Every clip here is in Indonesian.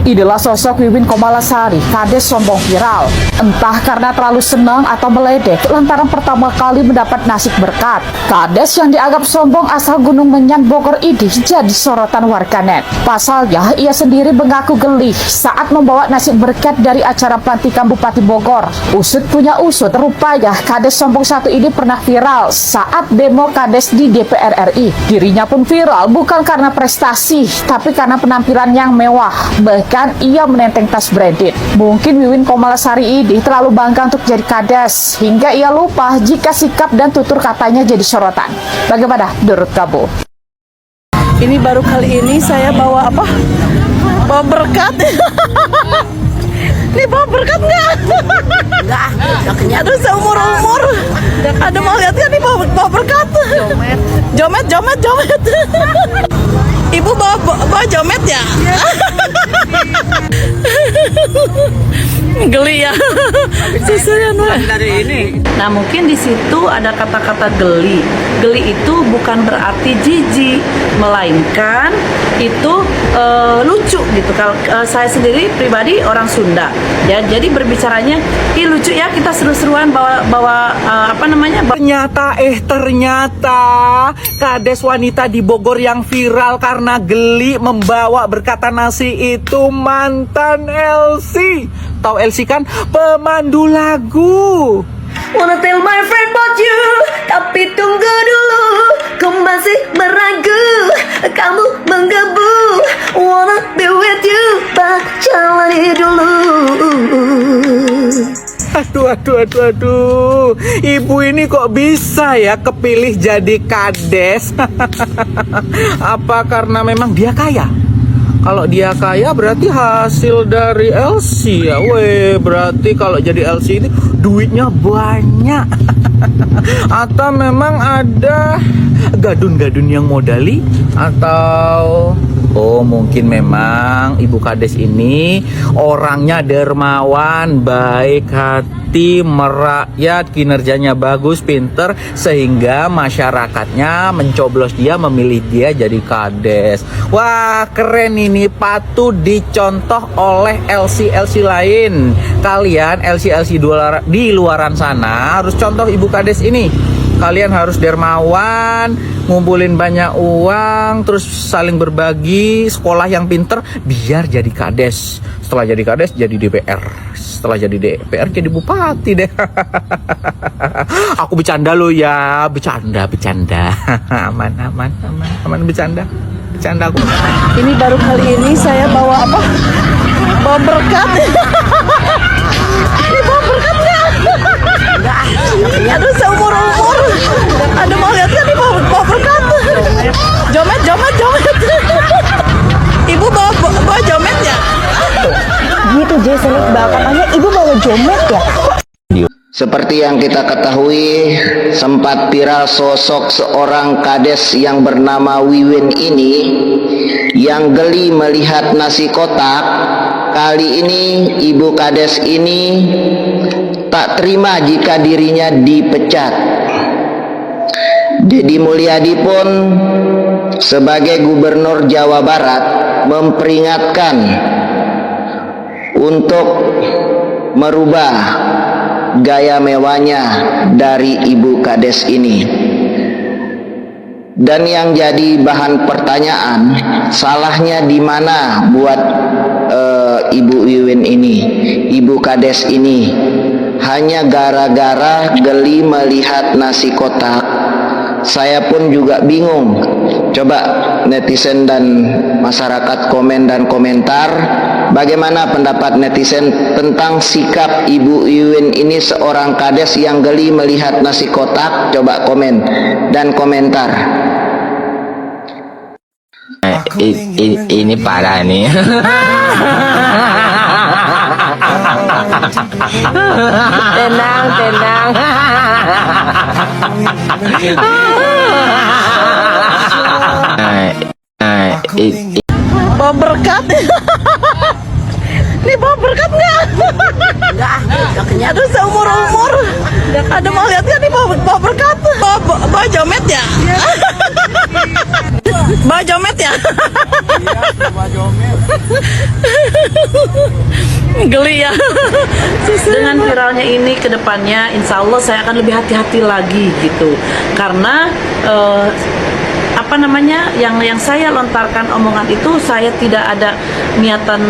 Inilah sosok Wiwin Komalasari, kades sombong viral. Entah karena terlalu senang atau meledek lantaran pertama kali mendapat nasib berkat. Kades yang dianggap sombong asal Gunung Menyan Bogor ini jadi sorotan warganet. Pasalnya, ia sendiri mengaku geli saat membawa nasib berkat dari acara pelantikan Bupati Bogor. Usut punya usut, rupanya kades sombong satu ini pernah viral saat demo kades di DPR RI. Dirinya pun viral bukan karena prestasi, tapi karena penampilan yang mewah. Bahkan ia menenteng tas branded. Mungkin Wiwin Komalasari ini terlalu bangga untuk jadi kades, hingga ia lupa jika sikap dan tutur katanya jadi sorotan. Bagaimana menurut kamu? Ini baru kali ini saya bawa apa? Bawa berkat. Ini bawa berkat nggak? Enggak. Aduh, seumur-umur. Ada mau lihat ya nih bawa berkat. Jomet. Ibu bawa jomet ya? Geli ya. Susunya dari ini. Nah, mungkin di situ ada kata-kata geli. Geli itu bukan berarti jijik, melainkan itu lucu gitu. Kalau saya sendiri pribadi orang Sunda, ya, jadi berbicaranya, ih lucu ya, kita seru-seruan bawa apa namanya? Ternyata kades wanita di Bogor yang viral karena geli membawa berkata nasi itu mantan LC. Tahu LC kan? Pemandu lagu. Wanna tell my friend about you, tapi tunggu dulu, ku masih meragu, kamu menggebu. Wanna be with you, but jalani dulu. Aduh. Ibu ini kok bisa ya kepilih jadi kades? Apa karena memang dia kaya? Kalau dia kaya berarti hasil dari LC ya. Berarti kalau jadi LC ini duitnya banyak. Atau memang ada gadun-gadun yang modali? Atau mungkin memang ibu kades ini orangnya dermawan, baik hati, merakyat, kinerjanya bagus, pinter, sehingga masyarakatnya mencoblos dia, memilih dia jadi kades. Wah, keren ini, patut dicontoh oleh LC-LC lain. Kalian LC-LC di luaran sana harus contoh ibu kades ini. Kalian harus dermawan, ngumpulin banyak uang, terus saling berbagi, sekolah yang pinter, biar jadi kades. Setelah jadi kades, jadi DPR. Setelah jadi DPR, jadi bupati deh. Aku bercanda loh ya, bercanda. Aman bercanda aku. Ini baru kali ini saya bawa apa? Bawa berkat. Ini bawa berkat nggak? Aduh, seumur-umur. Ada mau lihat ya nih bawa berkat. Jomet. Ibu bawa jomet ya? Gitu Jason, Iqbal, katanya ibu bawa jomet ya? Seperti yang kita ketahui, sempat viral sosok seorang kades yang bernama Wiwin ini yang geli melihat nasi kotak. Kali ini ibu kades ini tak terima jika dirinya dipecat. Deddy Mulyadi pun sebagai Gubernur Jawa Barat memperingatkan untuk merubah gaya mewahnya dari ibu kades ini. Dan yang jadi bahan pertanyaan, salahnya di mana buat ibu Wiwin ini, ibu kades ini? Hanya gara-gara geli melihat nasi kotak. Saya pun juga bingung. Coba netizen dan masyarakat komen dan komentar, bagaimana pendapat netizen tentang sikap ibu Wiwin ini, seorang kades yang geli melihat nasi kotak? Coba komen dan komentar. Ini parah nih. Tenang. Bawa berkat. Ini bawa berkat nggak? Enggak. Aduh, seumur-umur. Ada mau lihat ya nih bawa berkat. Bawa jomet ya? Bawa jomet ya? Geli ya. Dengan viralnya ini ke depannya insya Allah saya akan lebih hati-hati lagi gitu. Karena apa namanya yang saya lontarkan omongan itu saya tidak ada niatan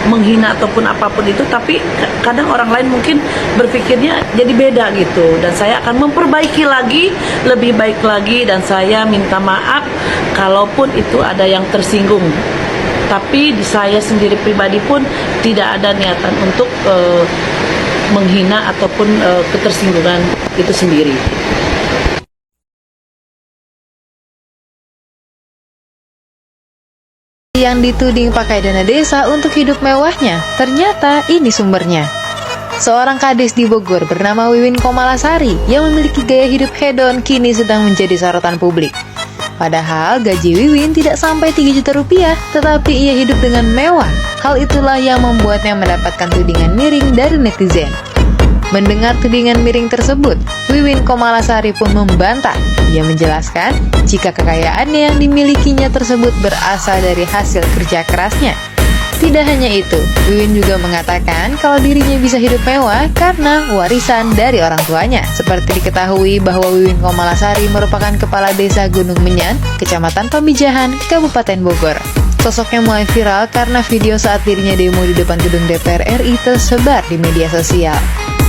menghina ataupun apapun itu, tapi kadang orang lain mungkin berpikirnya jadi beda gitu, dan saya akan memperbaiki lagi, lebih baik lagi, dan saya minta maaf kalaupun itu ada yang tersinggung. Tapi di saya sendiri pribadi pun tidak ada niatan untuk menghina ataupun ketersinggungan itu sendiri. Yang dituding pakai dana desa untuk hidup mewahnya, ternyata ini sumbernya. Seorang kades di Bogor bernama Wiwin Komalasari yang memiliki gaya hidup hedon kini sedang menjadi sorotan publik. Padahal gaji Wiwin tidak sampai 3 juta rupiah, tetapi ia hidup dengan mewah. Hal itulah yang membuatnya mendapatkan tudingan miring dari netizen. Mendengar tudingan miring tersebut, Wiwin Komalasari pun membantah. Ia menjelaskan jika kekayaannya yang dimilikinya tersebut berasal dari hasil kerja kerasnya. Tidak hanya itu, Wiwin juga mengatakan kalau dirinya bisa hidup mewah karena warisan dari orang tuanya. Seperti diketahui bahwa Wiwin Komalasari merupakan kepala desa Gunung Menyan, Kecamatan Pamijahan, Kabupaten Bogor. Sosoknya mulai viral karena video saat dirinya demo di depan gedung DPR RI tersebar di media sosial.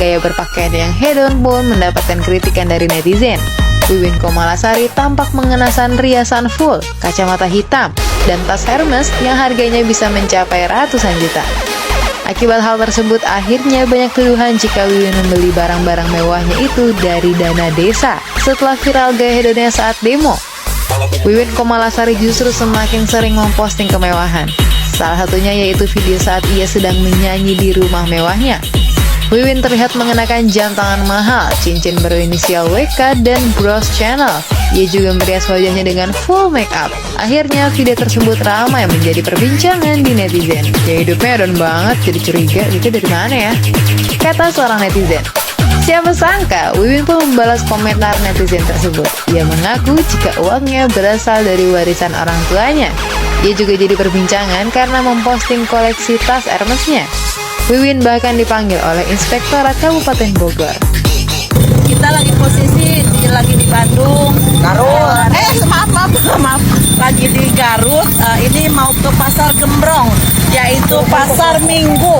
Gaya berpakaian yang hedon pun mendapatkan kritikan dari netizen. Wiwin Komalasari tampak mengenakan riasan full, kacamata hitam, dan tas Hermes yang harganya bisa mencapai ratusan juta. Akibat hal tersebut, akhirnya banyak tuduhan jika Wiwin membeli barang-barang mewahnya itu dari dana desa. Setelah viral gaya hedonnya saat demo, Wiwin Komalasari justru semakin sering memposting kemewahan. Salah satunya yaitu video saat ia sedang menyanyi di rumah mewahnya. Wiwin terlihat mengenakan jam tangan mahal, cincin berinisial WK, dan bros channel. Ia juga merias wajahnya dengan full make up. Akhirnya video tersebut ramai menjadi perbincangan di netizen. Ya hidupnya hedon banget, jadi curiga gitu dari mana ya? Kata seorang netizen. Siapa sangka, Wiwin pun membalas komentar netizen tersebut. Ia mengaku jika uangnya berasal dari warisan orang tuanya. Ia juga jadi perbincangan karena memposting koleksi tas Hermesnya. Wiwin bahkan dipanggil oleh Inspektorat Kabupaten Bogor. Kita lagi posisi lagi di Bandung, Garut. Maaf, lagi di Garut. Ini mau ke Pasar Gembrong, yaitu pasar Minggu.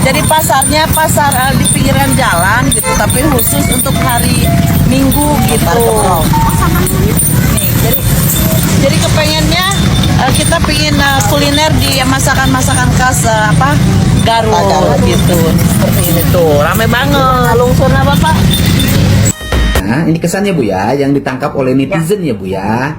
Jadi pasarnya pasar di pinggiran jalan gitu, tapi khusus untuk hari Minggu gitu. Nih, jadi kepengennya kita pengen kuliner di masakan-masakan khas Garut gitu. Seperti ini tuh, rame banget. Lungsurnya Bapak. Nah, ini kesannya Bu ya, yang ditangkap oleh netizen ya Bu ya.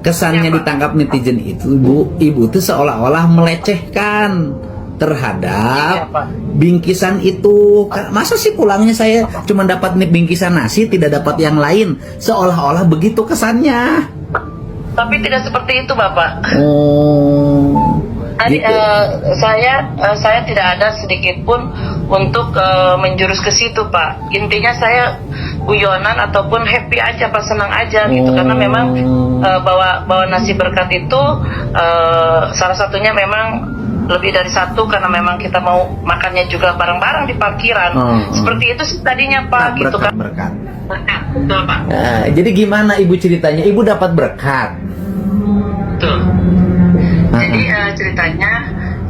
Kesannya ditangkap netizen itu Ibu tuh seolah-olah melecehkan terhadap bingkisan itu. Masa sih pulangnya saya cuma dapat bingkisan nasi, tidak dapat yang lain? Seolah-olah begitu kesannya. Tapi tidak seperti itu Bapak. Oh. Tadi Gitu. saya tidak ada sedikit pun untuk menjurus ke situ Pak. Intinya saya guyonan ataupun happy aja Pak, senang aja gitu, karena memang bawa nasi berkat itu salah satunya memang lebih dari satu, karena memang kita mau makannya juga bareng-bareng di parkiran. Seperti itu sih tadinya Pak, gitu kan. Berkat. Betul Pak. Nah, jadi gimana Ibu ceritanya? Ibu dapat berkat. Betul. Jadi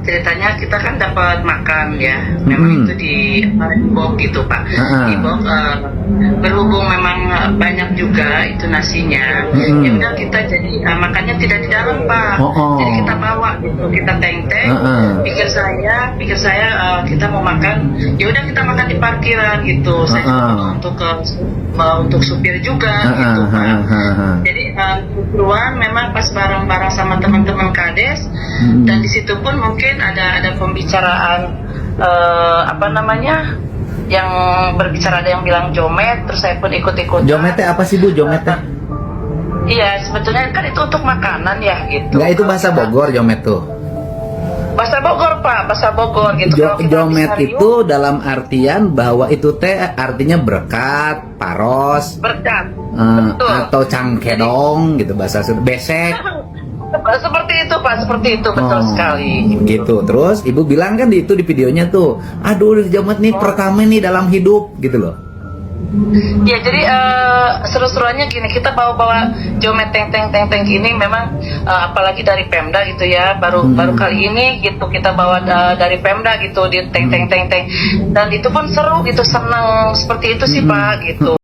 ceritanya kita kan dapat makan ya, memang itu di box gitu Pak. Di box berhubung memang banyak juga itu nasinya, ya udah kita jadi makannya tidak di dalam Pak. Jadi kita bawa gitu, kita teng-teng. Pikir saya kita mau makan, ya udah kita makan di parkiran gitu. Saya untuk supir juga gitu Pak. Jadi kebetulan memang pas bareng-bareng sama teman-teman Kades, dan di situ pun mungkin ada pembicaraan yang berbicara, ada yang bilang jomet, terus saya pun ikut-ikut. Jometnya apa sih Bu? Jometnya? Iya, sebetulnya kan itu untuk makanan ya gitu. Enggak, itu bahasa Bogor jomet tuh. Bahasa Bogor Pak, bahasa Bogor gitu. Jomet itu dalam artian bahwa itu teh artinya berkat, paros, berkat, atau cangkedong gitu bahasa Sunda. Besek. Seperti itu Pak, seperti itu betul sekali. Gitu. Terus ibu bilang kan di videonya tuh, aduh Jamet nih pertama nih dalam hidup gitu loh. Ya jadi seru-seruannya gini, kita bawa-bawa Jomet teng ini memang apalagi dari Pemda gitu ya, baru kali ini gitu kita bawa dari Pemda gitu di teng dan itu pun seru gitu, senang seperti itu sih Pak gitu.